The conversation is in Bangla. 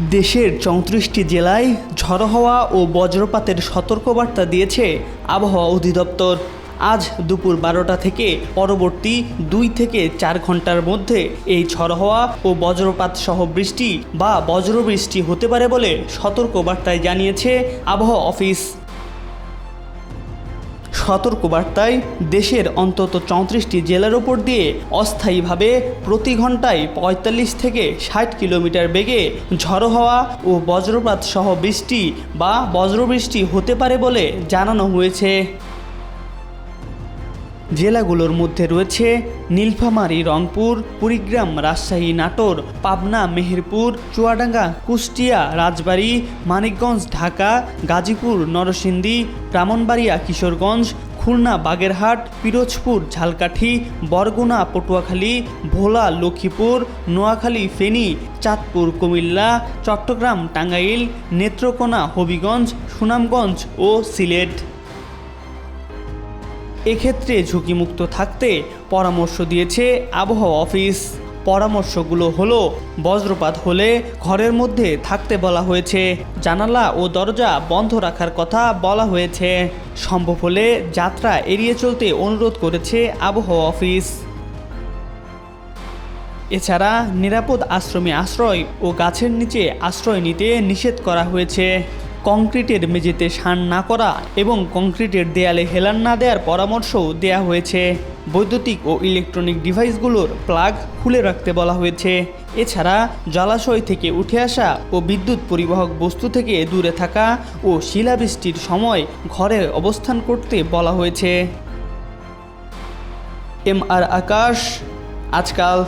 দেশের ৩৪টি জেলায় ঝড়ো হাওয়া ও বজ্রপাতের সতর্কবার্তা দিয়েছে আবহাওয়া অধিদপ্তর। আজ দুপুর ১২টা থেকে পরবর্তী ২ থেকে ৪ ঘন্টার মধ্যে এই ঝড়ো হাওয়া ও বজ্রপাত সহ বৃষ্টি বা বজ্রবৃষ্টি হতে পারে বলে সতর্কবার্তায় জানিয়েছে আবহাওয়া অফিস। সতর্কবার্তায় দেশের অন্তত ৩৪টি জেলার ওপর দিয়ে অস্থায়ীভাবে প্রতি ঘন্টায় ৪৫ থেকে ৬০ কিলোমিটার বেগে ঝড়ো হাওয়া ও বজ্রপাত সহ বৃষ্টি বা বজ্রবৃষ্টি হতে পারে বলে জানানো হয়েছে। জেলাগুলোর মধ্যে রয়েছে নীলফামারী, রংপুর, কুড়িগ্রাম, রাজশাহী, নাটোর, পাবনা, মেহেরপুর, চুয়াডাঙ্গা, কুষ্টিয়া, রাজবাড়ী, মানিকগঞ্জ, ঢাকা, গাজীপুর, নরসিংদী, ব্রাহ্মণবাড়িয়া, কিশোরগঞ্জ, খুলনা, বাগেরহাট, পিরোজপুর, ঝালকাঠি, বরগুনা, পটুয়াখালী, ভোলা, লক্ষ্মীপুর, নোয়াখালী, ফেনী, চাঁদপুর, কুমিল্লা, চট্টগ্রাম, টাঙ্গাইল, নেত্রকোনা, হবিগঞ্জ, সুনামগঞ্জ ও সিলেট। এক্ষেত্রে ঝুঁকিমুক্ত থাকতে পরামর্শ দিয়েছে আবহাওয়া অফিস। পরামর্শগুলো হলো, বজ্রপাত হলে ঘরের মধ্যে থাকতে বলা হয়েছে, জানালা ও দরজা বন্ধ রাখার কথা বলা হয়েছে। সম্ভব হলে যাত্রা এড়িয়ে চলতে অনুরোধ করেছে আবহাওয়া অফিস। এছাড়া নিরাপদ আশ্রমে আশ্রয় ও গাছের নিচে আশ্রয় নিতে নিষেধ করা হয়েছে। কংক্রিটের মেঝেতে সান না করা এবং কংক্রিটের দেয়ালে হেলান না দেওয়ার পরামর্শও দেওয়া হয়েছে। বৈদ্যুতিক ও ইলেকট্রনিক ডিভাইসগুলোর প্লাগ খুলে রাখতে বলা হয়েছে। এছাড়া জলাশয় থেকে উঠে আসা ও বিদ্যুৎ পরিবাহক বস্তু থেকে দূরে থাকা ও শিলাবৃষ্টির সময় ঘরে অবস্থান করতে বলা হয়েছে। MR আকাশ, আজকাল।